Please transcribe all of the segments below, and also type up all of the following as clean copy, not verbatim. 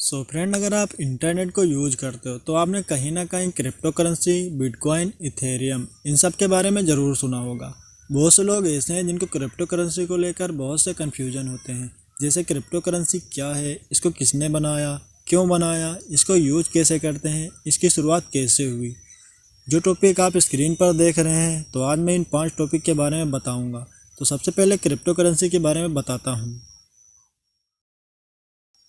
So friend, अगर आप internet को यूज करते हो तो आपने कहीं ना कहीं क्रिप्टो करेंसी, बिटकॉइन, इथेरियम इन सब के बारे में ज़रूर सुना होगा। बहुत से लोग ऐसे हैं जिनको क्रिप्टो करेंसी को लेकर बहुत से कन्फ्यूजन होते हैं, जैसे क्रिप्टो करेंसी क्या है, इसको किसने बनाया, क्यों बनाया, इसको यूज कैसे करते हैं, इसकी शुरुआत कैसे हुई। जो टॉपिक आप स्क्रीन पर देख रहे हैं, तो आज मैं इन 5 टॉपिक के बारे में बताऊँगा। तो सबसे पहले क्रिप्टो करेंसी के बारे में बताता हूँ।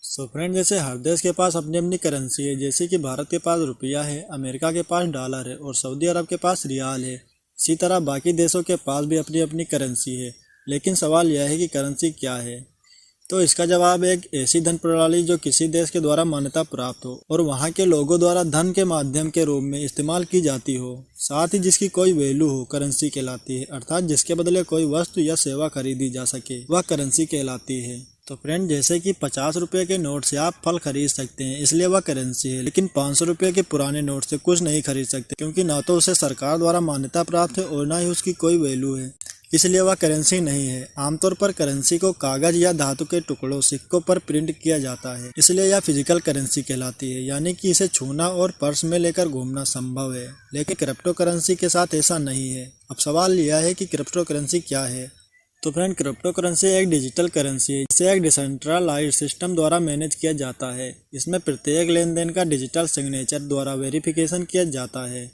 सो फ्रेंड, जैसे हर देश के पास अपनी अपनी करेंसी है। जैसे कि भारत के पास रुपया है, अमेरिका के पास डॉलर है और सऊदी अरब के पास रियाल है। इसी तरह बाकी देशों के पास भी अपनी अपनी करेंसी है। लेकिन सवाल यह है कि करेंसी क्या है। तो इसका जवाब एक ऐसी धन प्रणाली जो किसी देश के द्वारा मान्यता प्राप्त हो और वहाँ के लोगों द्वारा धन के माध्यम के रूप में इस्तेमाल की जाती हो, साथ ही जिसकी कोई वैल्यू हो, करेंसी कहलाती है। अर्थात जिसके बदले कोई वस्तु या सेवा खरीदी जा सके, वह करेंसी कहलाती है। तो फ्रेंड, जैसे कि 50 रुपये के नोट से आप फल खरीद सकते हैं, इसलिए वह करेंसी है। लेकिन 500 रुपये के पुराने नोट से कुछ नहीं खरीद सकते, क्योंकि ना तो उसे सरकार द्वारा मान्यता प्राप्त है और ना ही उसकी कोई वैल्यू है, इसलिए वह करेंसी नहीं है। आमतौर पर करेंसी को कागज या धातु के टुकड़ों, सिक्कों पर प्रिंट किया जाता है, इसलिए यह फिजिकल करेंसी कहलाती है। यानी कि इसे छूना और पर्स में लेकर घूमना संभव है। लेकिन क्रिप्टो करेंसी के साथ ऐसा नहीं है। अब सवाल यह है कि क्रिप्टो करेंसी क्या है। तो फ्रेंड, क्रिप्टो करेंसी एक डिजिटल करेंसी है, जिसे एक डिसेंट्रलाइज्ड सिस्टम द्वारा मैनेज किया जाता है। इसमें प्रत्येक लेन देन का डिजिटल सिग्नेचर द्वारा वेरिफिकेशन किया जाता है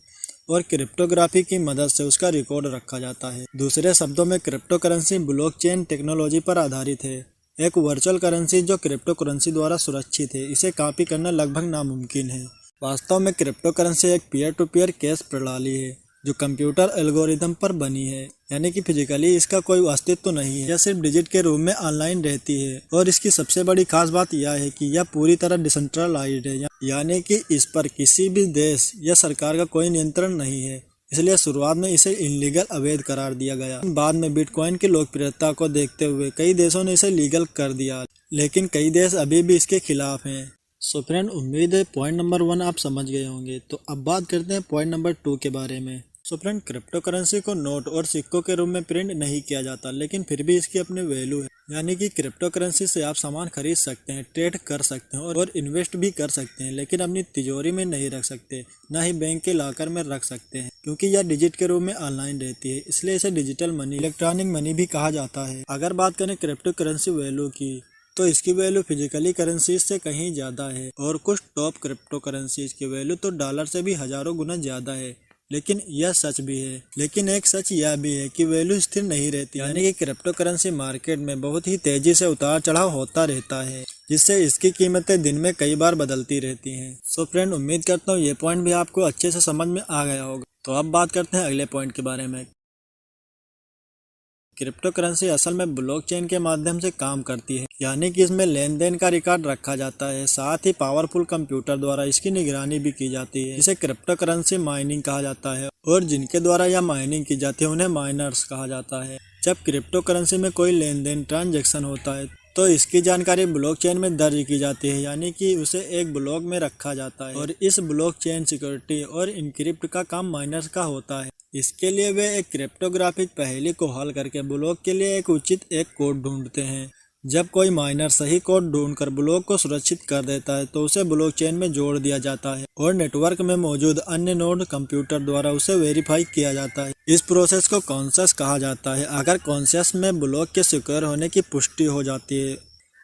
और क्रिप्टोग्राफी की मदद से उसका रिकॉर्ड रखा जाता है। दूसरे शब्दों में, क्रिप्टो करेंसी ब्लॉकचेन टेक्नोलॉजी पर आधारित है। एक वर्चुअल करेंसी जो क्रिप्टो करेंसी द्वारा सुरक्षित है, इसे कॉपी करना लगभग नामुमकिन है। वास्तव में क्रिप्टो करेंसी एक पीयर टू पीयर कैश प्रणाली है जो कंप्यूटर एल्गोरिदम पर बनी है। यानी कि फिजिकली इसका कोई अस्तित्व नहीं है, यह सिर्फ डिजिट के रूप में ऑनलाइन रहती है। और इसकी सबसे बड़ी खास बात यह है कि यह पूरी तरह डिसेंट्रलाइज्ड है, यानी कि इस पर किसी भी देश या सरकार का कोई नियंत्रण नहीं है। इसलिए शुरुआत में इसे इलीगल, अवैध करार दिया गया। बाद में बिटकॉइन की लोकप्रियता को देखते हुए कई देशों ने इसे लीगल कर दिया, लेकिन कई देश अभी भी इसके खिलाफ हैं। सो फ्रेंड, उम्मीद है पॉइंट नंबर 1 आप समझ गए होंगे। तो अब बात करते हैं पॉइंट नंबर 2 के बारे में। सो फ्रेंड, क्रिप्टो करेंसी को नोट और सिक्कों के रूप में प्रिंट नहीं किया जाता, लेकिन फिर भी इसकी अपनी वैल्यू है। यानी कि क्रिप्टो करेंसी से आप सामान खरीद सकते हैं, ट्रेड कर सकते हैं और इन्वेस्ट भी कर सकते हैं, लेकिन अपनी तिजोरी में नहीं रख सकते, ना ही बैंक के लॉकर में रख सकते हैं, क्योंकि यह डिजिट के रूप में ऑनलाइन रहती है। इसलिए इसे डिजिटल मनी, इलेक्ट्रॉनिक मनी भी कहा जाता है। अगर बात करें क्रिप्टो करेंसी वैल्यू की, तो इसकी वैल्यू फिजिकली करेंसी से कहीं ज़्यादा है और कुछ टॉप क्रिप्टो करेंसीज की वैल्यू तो डॉलर से भी हजारों गुना ज़्यादा है। लेकिन यह सच भी है। लेकिन एक सच यह भी है कि वैल्यू स्थिर नहीं रहती, यानी कि क्रिप्टो करेंसी मार्केट में बहुत ही तेजी से उतार चढ़ाव होता रहता है, जिससे इसकी कीमतें दिन में कई बार बदलती रहती हैं। सो फ्रेंड, उम्मीद करता हूँ ये पॉइंट भी आपको अच्छे से समझ में आ गया होगा। तो अब बात करते हैं अगले पॉइंट के बारे में। क्रिप्टो करेंसी असल में ब्लॉकचेन के माध्यम से काम करती है, यानी कि इसमें लेन देन का रिकॉर्ड रखा जाता है। साथ ही पावरफुल कंप्यूटर द्वारा इसकी निगरानी भी की जाती है। इसे क्रिप्टो करेंसी माइनिंग कहा जाता है और जिनके द्वारा यह माइनिंग की जाती है उन्हें माइनर्स कहा जाता है। जब क्रिप्टो करेंसी में कोई लेन देन, ट्रांजैक्शन होता है, तो इसकी जानकारी ब्लॉकचेन में दर्ज की जाती है, यानी कि उसे एक ब्लॉक में रखा जाता है। और इस ब्लॉकचेन सिक्योरिटी और इनक्रिप्ट का काम माइनर्स का होता है। इसके लिए वे एक क्रिप्टोग्राफिक पहेली को हल करके ब्लॉक के लिए एक उचित कोड ढूंढते हैं। जब कोई माइनर सही कोड ढूंढकर ब्लॉक को सुरक्षित कर देता है, तो उसे ब्लॉकचेन में जोड़ दिया जाता है और नेटवर्क में मौजूद अन्य नोड कंप्यूटर द्वारा उसे वेरीफाई किया जाता है। इस प्रोसेस को कॉन्सेंसस कहा जाता है। अगर कॉन्सेंसस में ब्लॉक के सिक्योर होने की पुष्टि हो जाती है,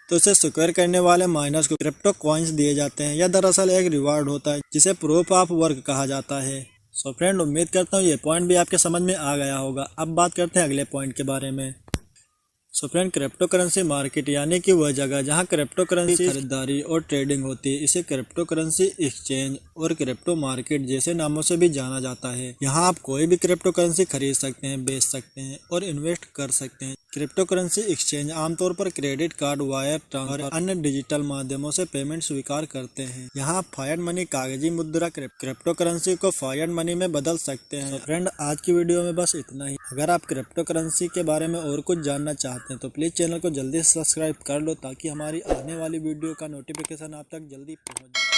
तो इसे सिक्योर करने वाले माइनर्स को क्रिप्टो कॉइन्स दिए जाते हैं। यह दरअसल एक रिवार्ड होता है, जिसे प्रूफ ऑफ वर्क कहा जाता है। सो फ्रेंड, उम्मीद करता हूँ ये पॉइंट भी आपके समझ में आ गया होगा। अब बात करते हैं अगले पॉइंट के बारे में। So friend, crypto currency market, यानी कि वह जगह जहां क्रिप्टो करेंसी खरीदारी और ट्रेडिंग होती है, इसे क्रिप्टो करेंसी एक्सचेंज और क्रिप्टो मार्केट जैसे नामों से भी जाना जाता है। यहां आप कोई भी क्रिप्टो करेंसी खरीद सकते हैं, बेच सकते हैं और इन्वेस्ट कर सकते हैं। क्रिप्टो करेंसी एक्सचेंज आमतौर पर क्रेडिट कार्ड, वायर ट्रांसफर और अन्य डिजिटल माध्यमों से पेमेंट स्वीकार करते हैं। यहाँ फायर्ड मनी, कागजी मुद्रा, क्रिप्टो करेंसी को फायर्ड मनी में बदल सकते हैं। तो फ्रेंड, आज की वीडियो में बस इतना ही। अगर आप क्रिप्टो करेंसी के बारे में और कुछ जानना चाहते हैं, तो प्लीज चैनल को जल्दी सब्सक्राइब कर लो, ताकि हमारी आने वाली वीडियो का नोटिफिकेशन आप तक जल्दी पहुँच जाए।